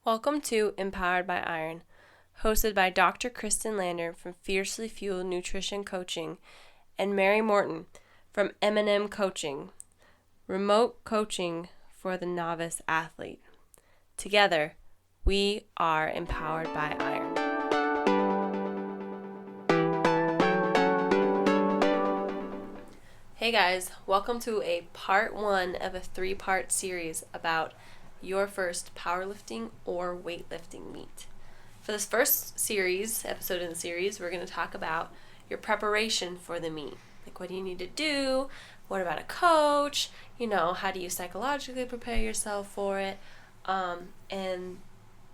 Welcome to Empowered by Iron, hosted by Dr. Kristen Lander from Fiercely Fueled Nutrition Coaching and Mary Morton from M&M Coaching, remote coaching for the novice athlete. Together, we are Empowered by Iron. Hey guys, welcome to a part 1 of a 3-part series about your first powerlifting or weightlifting meet. For this first episode in the series, we're going to talk about your preparation for the meet. Like, what do you need to do? What about a coach? How do you psychologically prepare yourself for it? And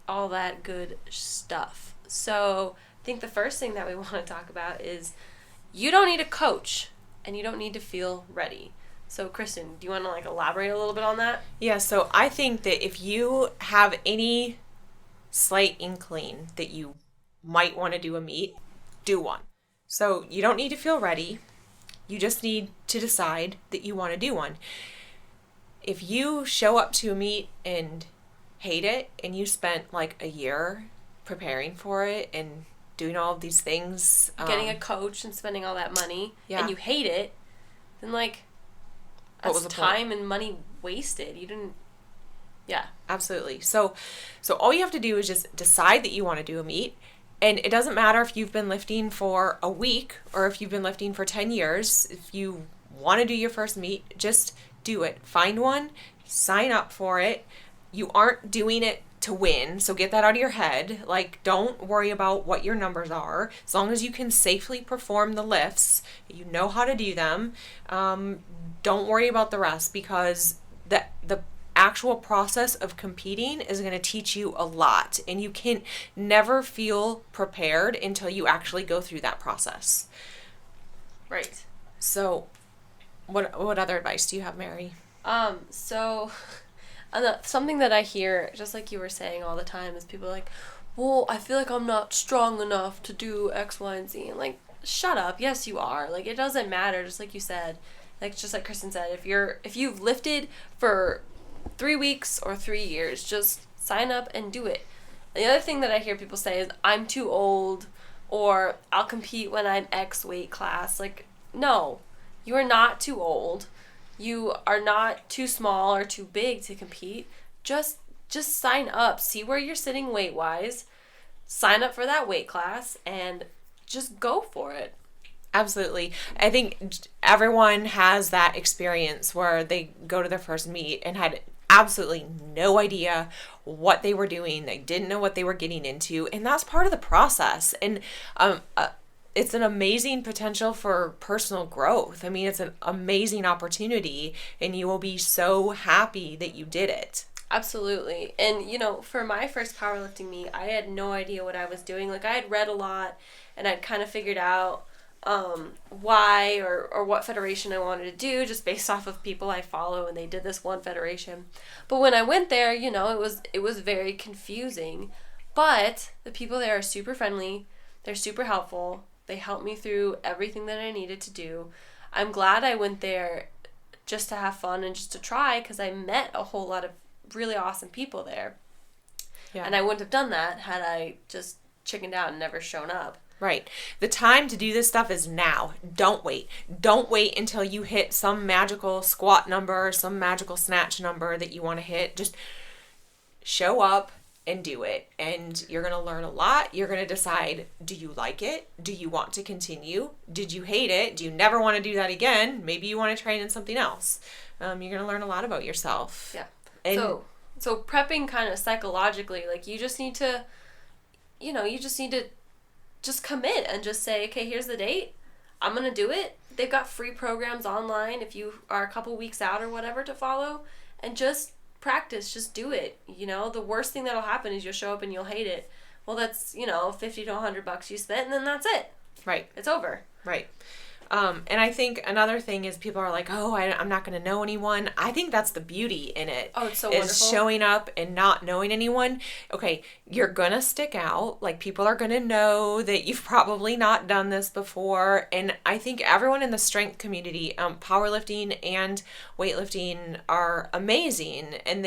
all that good stuff. So I think the first thing that we want to talk about is you don't need a coach and you don't need to feel ready. So, Kristen, do you want to elaborate a little bit on that? Yeah, so I think that if you have any slight inkling that you might want to do a meet, do one. So you don't need to feel ready. You just need to decide that you want to do one. If you show up to a meet and hate it and you spent a year preparing for it and doing all of these things, getting a coach and spending all that money, and you hate it, then that's time and money wasted. You didn't. Yeah. Absolutely. So all you have to do is just decide that you want to do a meet. And it doesn't matter if you've been lifting for a week or if you've been lifting for 10 years. If you want to do your first meet, just do it. Find one, sign up for it. You aren't doing it to win, so get that out of your head. Don't worry about what your numbers are. As long as you can safely perform the lifts, you know how to do them, don't worry about the rest, because the actual process of competing is going to teach you a lot, and you can never feel prepared until you actually go through that process. Right. So what other advice do you have, Mary? Something that I hear, just like you were saying all the time, is people well, I feel like I'm not strong enough to do X, Y, and Z. And shut up. Yes, you are. It doesn't matter. Just like you said, just like Kristen said, if you've lifted for 3 weeks or 3 years, just sign up and do it. And the other thing that I hear people say is, I'm too old, or I'll compete when I'm X weight class. No, you are not too old. You are not too small or too big to compete. Just sign up. See where you're sitting weight-wise. Sign up for that weight class and just go for it. Absolutely. I think everyone has that experience where they go to their first meet and had absolutely no idea what they were doing. They didn't know what they were getting into, and that's part of the process. And it's an amazing potential for personal growth. I mean, it's an amazing opportunity, and you will be so happy that you did it. Absolutely. And, for my first powerlifting meet, I had no idea what I was doing. I had read a lot, and I'd kind of figured out why or what federation I wanted to do just based off of people I follow, and they did this one federation. But when I went there, it was very confusing. But the people there are super friendly. They're super helpful. They helped me through everything that I needed to do. I'm glad I went there just to have fun and just to try, because I met a whole lot of really awesome people there. Yeah. And I wouldn't have done that had I just chickened out and never shown up. Right. The time to do this stuff is now. Don't wait. Don't wait until you hit some magical squat number, some magical snatch number that you want to hit. Just show up and do it. And you're going to learn a lot. You're going to decide, do you like it? Do you want to continue? Did you hate it? Do you never want to do that again? Maybe you want to train in something else. You're going to learn a lot about yourself. Yeah. And so prepping kind of psychologically, you just need to, just commit and just say, okay, here's the date. I'm going to do it. They've got free programs online if you are a couple weeks out or whatever to follow, and just practice, just do it. The worst thing that'll happen is you'll show up and you'll hate it. Well, that's, $50 to $100 you spent, and then that's it. Right. It's over. Right. And I think another thing is people are like, oh, I'm not going to know anyone. I think that's the beauty in it. Oh, it's so wonderful. Is showing up and not knowing anyone. Okay, you're going to stick out. People are going to know that you've probably not done this before. And I think everyone in the strength community, powerlifting and weightlifting, are amazing. And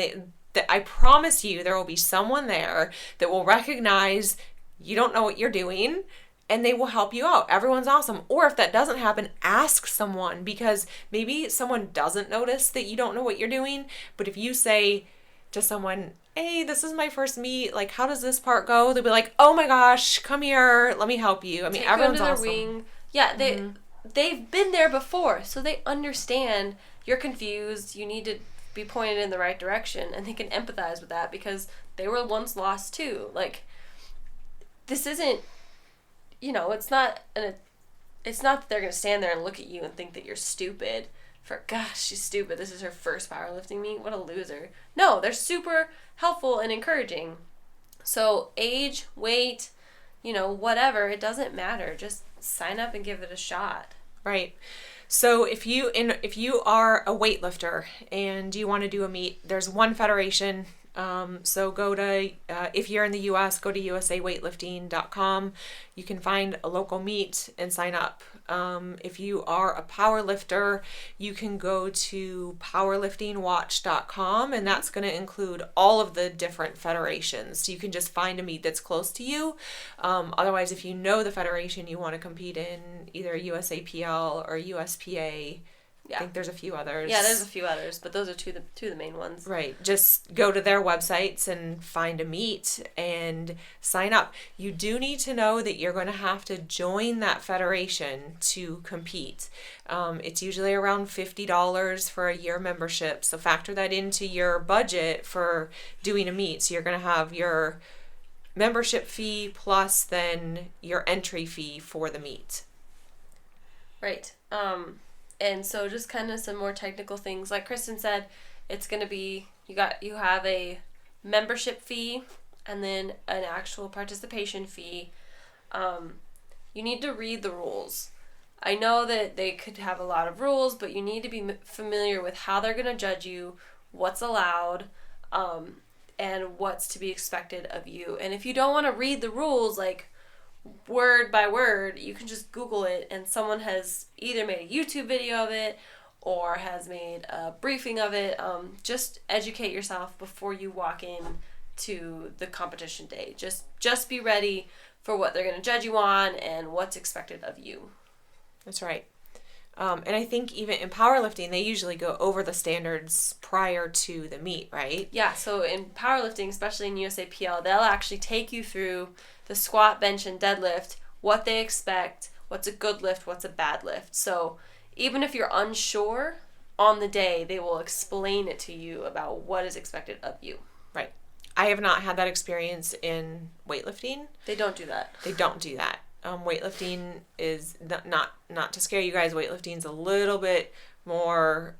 that I promise you there will be someone there that will recognize you don't know what you're doing and they will help you out. Everyone's awesome. Or if that doesn't happen, ask someone, because maybe someone doesn't notice that you don't know what you're doing. But if you say to someone, hey, this is my first meet, like, how does this part go? They'll be like, oh my gosh, come here, let me help you. I mean, everyone's awesome. Wing. Yeah, they've been there before, so they understand you're confused, you need to be pointed in the right direction, and they can empathize with that because they were once lost too. Like, this isn't, it's not that they're gonna stand there and look at you and think that you're stupid for, gosh, she's stupid, this is her first powerlifting meet, what a loser. No, they're super helpful and encouraging. So age, weight, whatever, it doesn't matter. Just sign up and give it a shot. Right. So if you are a weightlifter and you want to do a meet, there's one federation. So go to, if you're in the U.S., go to usaweightlifting.com. You can find a local meet and sign up. If you are a power lifter, you can go to powerliftingwatch.com, and that's going to include all of the different federations. So you can just find a meet that's close to you. Otherwise, if you know the federation you want to compete in, either USAPL or USPA, I think there's a few others. Yeah, there's a few others, but those are two of the main ones. Right. Just go to their websites and find a meet and sign up. You do need to know that you're going to have to join that federation to compete. It's usually around $50 for a year membership, so factor that into your budget for doing a meet. So you're going to have your membership fee plus then your entry fee for the meet. Right. And so just kind of some more technical things. Like Kristen said, it's going to be, you have a membership fee and then an actual participation fee. You need to read the rules. I know that they could have a lot of rules, but you need to be familiar with how they're going to judge you, what's allowed, and what's to be expected of you. And if you don't want to read the rules, like, word by word, you can just Google it, and someone has either made a YouTube video of it or has made a briefing of it. Just educate yourself before you walk in to the competition day. Just be ready for what they're going to judge you on and what's expected of you. That's right. And I think even in powerlifting, they usually go over the standards prior to the meet, right? Yeah, so in powerlifting, especially in USAPL, they'll actually take you through the squat, bench, and deadlift, what they expect, what's a good lift, what's a bad lift. So even if you're unsure on the day, they will explain it to you about what is expected of you. Right. I have not had that experience in weightlifting. They don't do that. They don't do that. Weightlifting is not to scare you guys. Weightlifting's a little bit more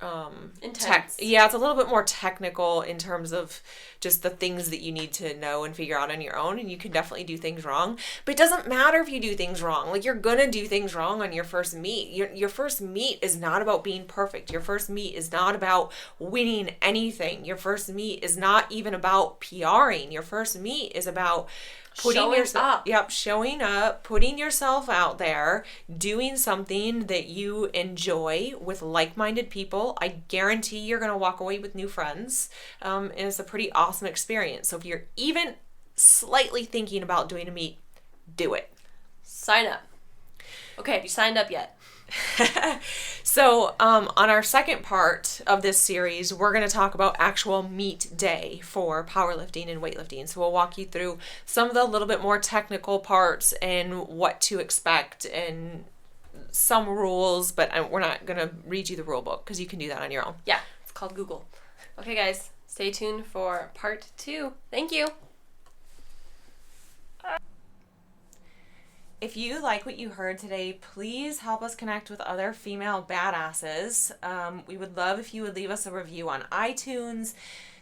intense. It's a little bit more technical in terms of just the things that you need to know and figure out on your own, and you can definitely do things wrong. But it doesn't matter if you do things wrong. Like, you're gonna do things wrong on your first meet. Your first meet is not about being perfect. Your first meet is not about winning anything. Your first meet is not even about PRing. Your first meet is about showing up, putting yourself out there, doing something that you enjoy with like-minded people. I guarantee you're going to walk away with new friends, and it's a pretty awesome experience. So if you're even slightly thinking about doing a meet, do it. Sign up. Okay, have you signed up yet? So on our second part of this series, we're going to talk about actual meet day for powerlifting and weightlifting. So we'll walk you through some of the little bit more technical parts and what to expect and some rules, but we're not going to read you the rule book because you can do that on your own. Yeah, it's called Google. Okay, guys, stay tuned for part 2. Thank you. If you like what you heard today, please help us connect with other female badasses. We would love if you would leave us a review on iTunes,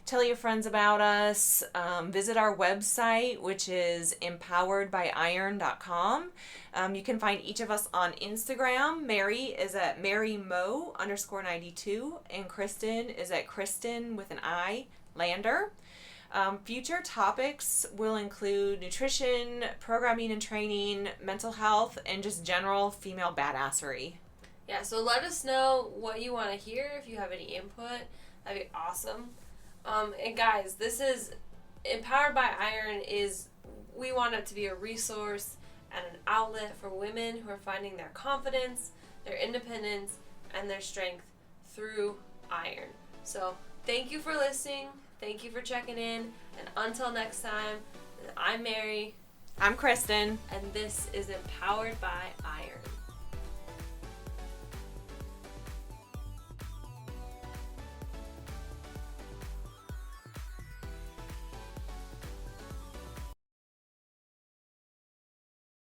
tell your friends about us, visit our website, which is empoweredbyiron.com. You can find each of us on Instagram. Mary is at MaryMo_92, and Kristen is at Kristen with an I, Lander. Future topics will include nutrition, programming and training, mental health, and just general female badassery. Yeah, so let us know what you want to hear. If you have any input, that'd be awesome. And guys, this is Empowered by Iron we want it to be a resource and an outlet for women who are finding their confidence, their independence, and their strength through iron. So thank you for listening. Thank you for checking in. And until next time, I'm Mary. I'm Kristen. And this is Empowered by Iron.